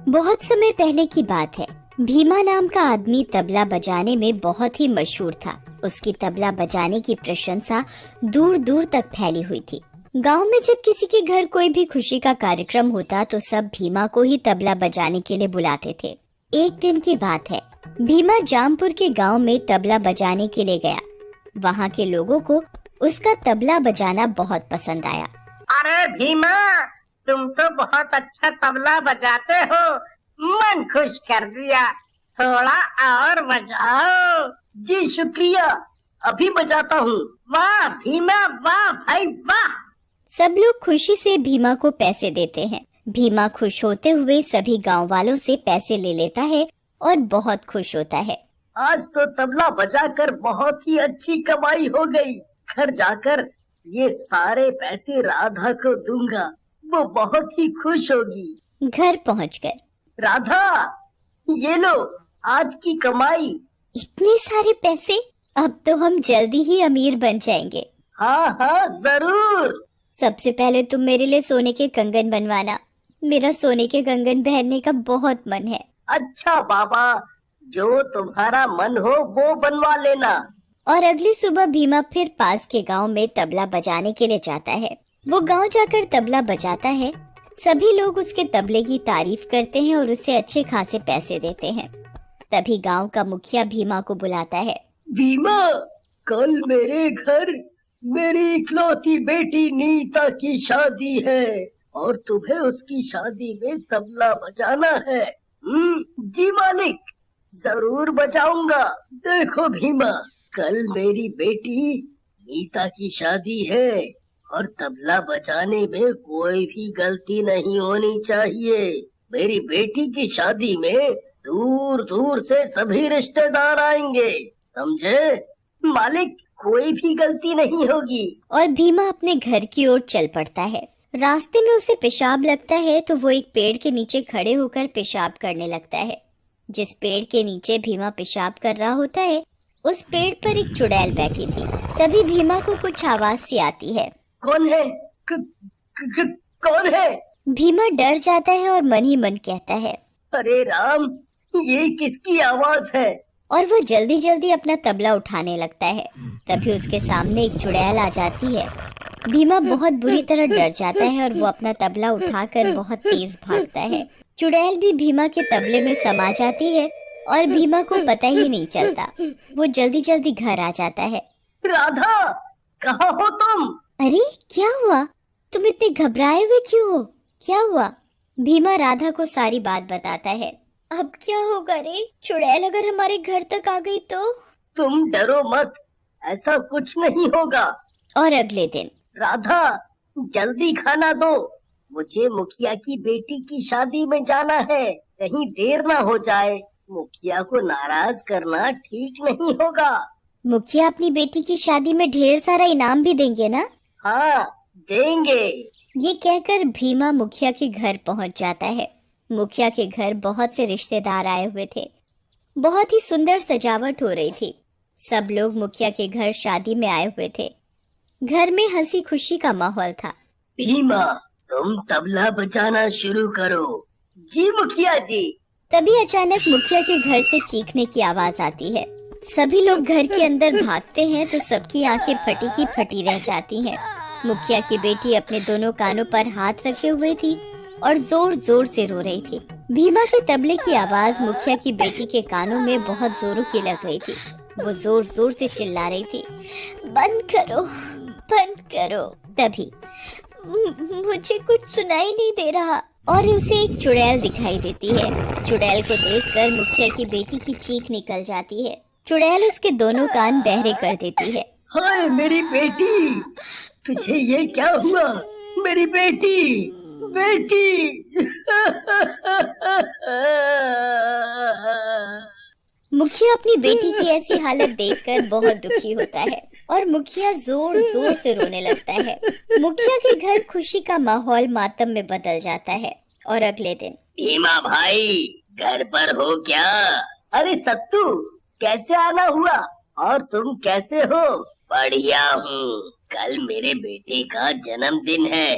बहुत समय पहले की बात है। भीमा नाम का आदमी तबला बजाने में बहुत ही मशहूर था। उसकी तबला बजाने की प्रशंसा दूर दूर तक फैली हुई थी। गांव में जब किसी के घर कोई भी खुशी का कार्यक्रम होता तो सब भीमा को ही तबला बजाने के लिए बुलाते थे। एक दिन की बात है, भीमा जामपुर के गांव में तबला बजाने के लिए गया। वहां के लोगों को उसका तबला बजाना बहुत पसंद आया। अरे भीमा, तुम तो बहुत अच्छा तबला बजाते हो, मन खुश कर दिया। थोड़ा और बजाओ। जी शुक्रिया, अभी बजाता हूँ। वाह भीमा, वाह भाई वाह। सब लोग खुशी से भीमा को पैसे देते हैं। भीमा खुश होते हुए सभी गांव वालों से पैसे ले लेता है और बहुत खुश होता है। आज तो तबला बजाकर बहुत ही अच्छी कमाई हो गई। घर जाकर ये सारे पैसे राधा को दूंगा, वो बहुत ही खुश होगी। घर पहुंचकर, राधा, ये लो आज की कमाई। इतने सारे पैसे, अब तो हम जल्दी ही अमीर बन जाएंगे। हाँ हाँ जरूर। सबसे पहले तुम मेरे लिए सोने के कंगन बनवाना। मेरा सोने के कंगन पहनने का बहुत मन है। अच्छा बाबा, जो तुम्हारा मन हो वो बनवा लेना। और अगली सुबह भीमा फिर पास के गांव में तबला बजाने के लिए जाता है। वो गांव जाकर तबला बजाता है। सभी लोग उसके तबले की तारीफ करते हैं और उसे अच्छे खासे पैसे देते हैं। तभी गांव का मुखिया भीमा को बुलाता है। भीमा, कल मेरे घर मेरी इकलौती बेटी नीता की शादी है और तुम्हें उसकी शादी में तबला बजाना है। जी मालिक, जरूर बजाऊंगा। देखो भीमा, कल मेरी बेटी नीता की शादी है और तबला बजाने में कोई भी गलती नहीं होनी चाहिए। मेरी बेटी की शादी में दूर दूर से सभी रिश्तेदार आएंगे, समझे? मालिक, कोई भी गलती नहीं होगी। और भीमा अपने घर की ओर चल पड़ता है। रास्ते में उसे पेशाब लगता है तो वो एक पेड़ के नीचे खड़े होकर पेशाब करने लगता है। जिस पेड़ के नीचे भीमा पेशाब कर रहा होता है, उस पेड़ पर एक चुड़ैल बैठी थी। तभी भीमा को कुछ आवाज सी आती है। कौन है? कौन है? भीमा डर जाता है और मन ही मन कहता है, अरे राम, ये किसकी आवाज है? और वो जल्दी जल्दी अपना तबला उठाने लगता है। तभी उसके सामने एक चुड़ैल आ जाती है। भीमा बहुत बुरी तरह डर जाता है और वो अपना तबला उठाकर बहुत तेज भागता है। चुड़ैल भी भीमा के तबले में समा जाती है और भीमा को पता ही नहीं चलता। वो जल्दी जल्दी घर आ जाता है। राधा, कहाँ हो तुम? अरे क्या हुआ? तुम इतने घबराए हुए क्यों हो? क्या हुआ? भीमा राधा को सारी बात बताता है। अब क्या होगा रे? चुड़ैल अगर हमारे घर तक आ गई तो? तुम डरो मत, ऐसा कुछ नहीं होगा। और अगले दिन, राधा, जल्दी खाना दो, मुझे मुखिया की बेटी की शादी में जाना है, कहीं देर ना हो जाए। मुखिया को नाराज करना ठीक नहीं होगा। मुखिया अपनी बेटी की शादी में ढेर सारा इनाम भी देंगे ना? हाँ, देंगे। ये कहकर भीमा मुखिया के घर पहुंच जाता है। मुखिया के घर बहुत से रिश्तेदार आए हुए थे। बहुत ही सुंदर सजावट हो रही थी। सब लोग मुखिया के घर शादी में आए हुए थे। घर में हंसी खुशी का माहौल था। भीमा, तुम तबला बजाना शुरू करो। जी मुखिया जी। तभी अचानक मुखिया के घर से चीखने की आवाज आती है। सभी लोग घर के अंदर भागते हैं तो सबकी आंखें फटी की फटी रह जाती हैं। मुखिया की बेटी अपने दोनों कानों पर हाथ रखे हुए थी और जोर जोर से रो रही थी। भीमा के तबले की आवाज मुखिया की बेटी के कानों में बहुत जोरों की लग रही थी। वो जोर जोर से चिल्ला रही थी, बंद करो, बंद करो। तभी मुझे कुछ सुनाई नहीं दे रहा और उसे एक चुड़ैल दिखाई देती है। चुड़ैल को देखकर मुखिया की बेटी की चीख निकल जाती है। चुड़ैल उसके दोनों कान बहरे कर देती है। हाय मेरी बेटी, तुझे ये क्या हुआ? मेरी बेटी, बेटी। मुखिया अपनी बेटी की ऐसी हालत देखकर बहुत दुखी होता है और मुखिया जोर जोर से रोने लगता है। मुखिया के घर खुशी का माहौल मातम में बदल जाता है। और अगले दिन, भीमा भाई, घर पर हो क्या? अरे सत्तू, कैसे आना हुआ? और तुम कैसे हो? बढ़िया हूँ। कल मेरे बेटे का जन्मदिन है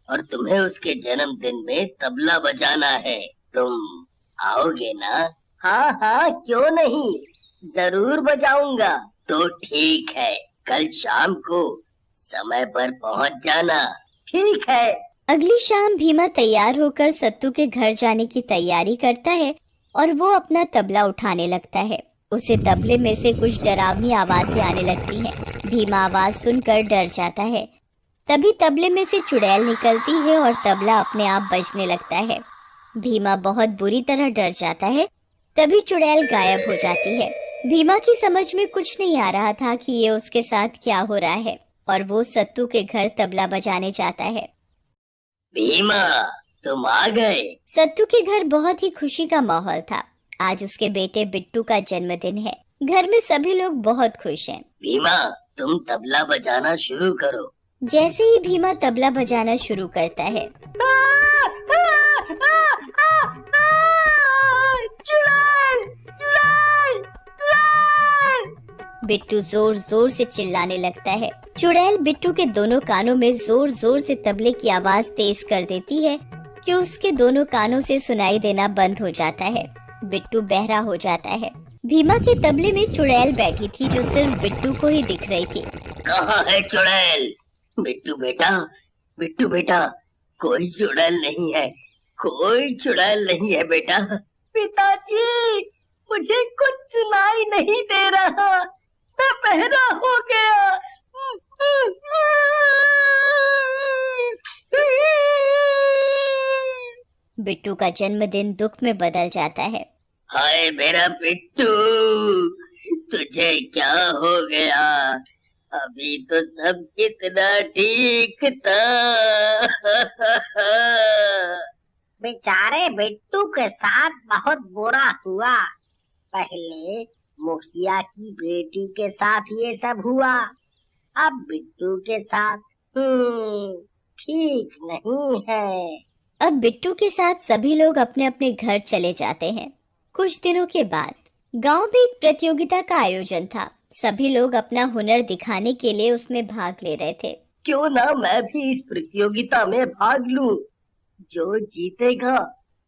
और तुम्हें उसके जन्मदिन में तबला बजाना है। तुम आओगे ना? हाँ हाँ, क्यों नहीं, जरूर बजाऊंगा। तो ठीक है, कल शाम को समय पर पहुंच जाना। ठीक है। अगली शाम भीमा तैयार होकर सत्तू के घर जाने की तैयारी करता है और वो अपना तबला उठाने लगता है। उसे तबले में से कुछ डरावनी आवाजें आने लगती हैं। भीमा आवाज सुनकर डर जाता है। तभी तबले में से चुड़ैल निकलती है और तबला अपने आप बजने लगता है। भीमा बहुत बुरी तरह डर जाता है। तभी चुड़ैल गायब हो जाती है। भीमा की समझ में कुछ नहीं आ रहा था कि ये उसके साथ क्या हो रहा है और वो सत्तू के घर तबला बजाने जाता है। भीमा, तुम आ गए। सत्तू के घर बहुत ही खुशी का माहौल था। आज उसके बेटे बिट्टू का जन्मदिन है। घर में सभी लोग बहुत खुश हैं। भीमा, तुम तबला बजाना शुरू करो। जैसे ही भीमा तबला बजाना शुरू करता है, चुड़ैल, चुड़ैल, चुड़ैल। बिट्टू जोर जोर से चिल्लाने लगता है। चुड़ैल बिट्टू के दोनों कानों में जोर जोर से तबले की आवाज तेज कर देती है कि उसके दोनों कानों से सुनाई देना बंद हो जाता है। बिट्टू बहरा हो जाता है। भीमा के तबले में चुड़ैल बैठी थी जो सिर्फ बिट्टू को ही दिख रही थी। कहाँ है चुड़ैल? बिट्टू बेटा, बिट्टू बेटा, कोई चुड़ैल नहीं है, कोई चुड़ैल नहीं है बेटा। पिताजी, मुझे कुछ सुनाई नहीं दे रहा, मैं बहरा हो गया। बिट्टू का जन्मदिन दुख में बदल जाता है। हाय मेरा बिट्टू, तुझे क्या हो गया? अभी तो सब कितना ठीक था। बेचारे बिट्टू के साथ बहुत बुरा हुआ। पहले मुखिया की बेटी के साथ ये सब हुआ, अब बिट्टू के साथ ठीक नहीं है। अब बिट्टू के साथ सभी लोग अपने अपने घर चले जाते हैं। कुछ दिनों के बाद गांव में एक प्रतियोगिता का आयोजन था। सभी लोग अपना हुनर दिखाने के लिए उसमें भाग ले रहे थे। क्यों ना मैं भी इस प्रतियोगिता में भाग लूं? जो जीतेगा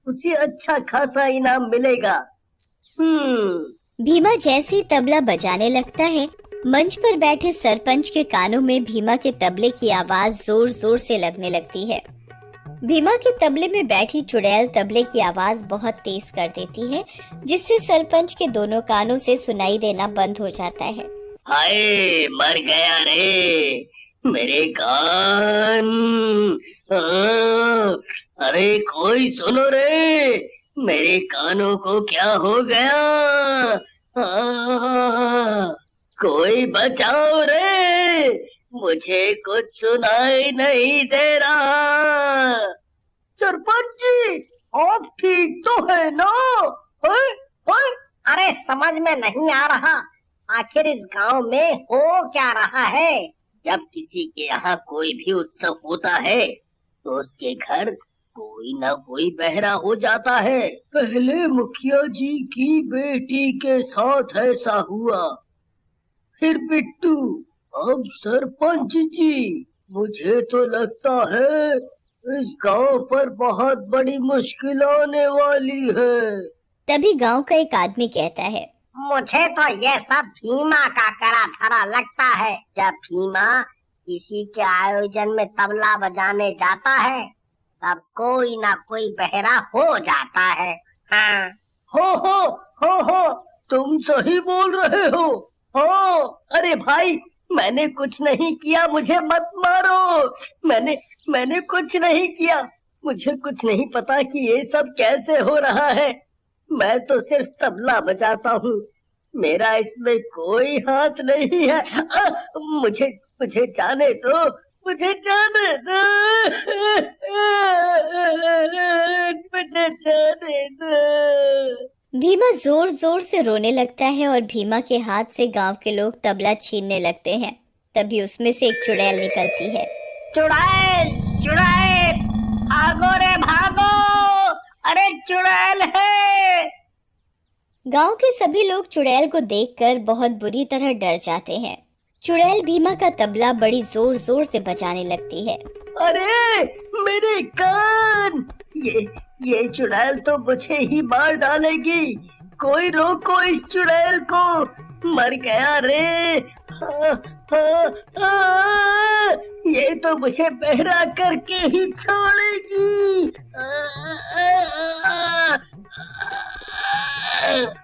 उसे अच्छा खासा इनाम मिलेगा। भीमा जैसे ही तबला बजाने लगता है, मंच पर बैठे सरपंच के कानों में भीमा के तबले की आवाज जोर जोर से लगने लगती है। भीमा के तबले में बैठी चुड़ैल तबले की आवाज बहुत तेज कर देती है, जिससे सरपंच के दोनों कानों से सुनाई देना बंद हो जाता है। हाय, मर गया रे मेरे कान। अरे कोई सुनो रे, मेरे कानों को क्या हो गया? कोई बचाओ रे, मुझे कुछ सुनाई नहीं दे रहा। सरपंच जी, आप ठीक तो है ना? अरे समझ में नहीं आ रहा, आखिर इस गांव में हो क्या रहा है? जब किसी के यहाँ कोई भी उत्सव होता है तो उसके घर कोई ना कोई बहरा हो जाता है। पहले मुखिया जी की बेटी के साथ ऐसा हुआ, फिर बिट्टू, अब सरपंच जी। मुझे तो लगता है इस गांव पर बहुत बड़ी मुश्किल आने वाली है। तभी गांव का एक आदमी कहता है, मुझे तो ये सब भीमा का करा धरा लगता है। जब भीमा किसी के आयोजन में तबला बजाने जाता है तब कोई ना कोई बहरा हो जाता है। हाँ। हो, तुम सही बोल रहे हो। हो, अरे भाई, मैंने कुछ नहीं किया, मुझे मत मारो। मैंने कुछ नहीं किया, मुझे कुछ नहीं पता कि ये सब कैसे हो रहा है। मैं तो सिर्फ तबला बजाता हूँ, मेरा इसमें कोई हाथ नहीं है। मुझे जाने दो, मुझे जाने दो, मुझे जाने दो। भीमा जोर जोर से रोने लगता है और भीमा के हाथ से गांव के लोग तबला छीनने लगते हैं। तभी उसमें से एक चुड़ैल निकलती है। चुड़ैल, चुड़ैल, भागो रे भागो, अरे चुड़ैल है। गांव के सभी लोग चुड़ैल को देखकर बहुत बुरी तरह डर जाते हैं। चुड़ैल भीमा का तबला बड़ी जोर जोर से बजाने लगती है। अरे मेरे कान, ये चुड़ैल तो मुझे ही मार डालेगी। कोई रोको इस चुड़ैल को, मर गया रे। ये तो मुझे बहरा करके ही छोड़ेगी।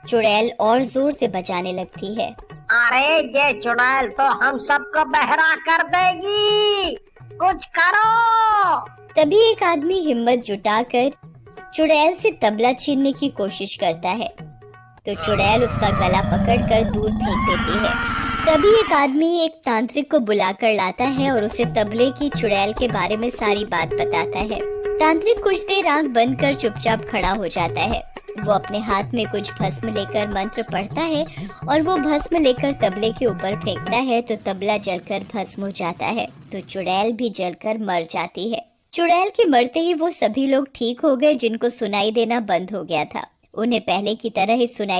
चुड़ैल और जोर से बजाने लगती है। अरे ये चुड़ैल तो हम सबको बहरा कर देगी, कुछ करो। तभी एक आदमी हिम्मत जुटाकर चुड़ैल से तबला छीनने की कोशिश करता है, तो चुड़ैल उसका गला पकड़कर दूर फेंक देती है। तभी एक आदमी एक तांत्रिक को बुलाकर लाता है और उसे तबले की चुड़ैल के बारे में सारी बात बताता है। तांत्रिक कुछ देर आंख बंद कर चुपचाप खड़ा हो जाता है। वो अपने हाथ में कुछ भस्म लेकर मंत्र पढ़ता है और वो भस्म लेकर तबले के ऊपर फेंकता है तो तबला जलकर भस्म हो जाता है, तो चुड़ैल भी जलकर मर जाती है। चुड़ैल के मरते ही वो सभी लोग ठीक हो गए जिनको सुनाई देना बंद हो गया था। उन्हें पहले की तरह ही सुनाई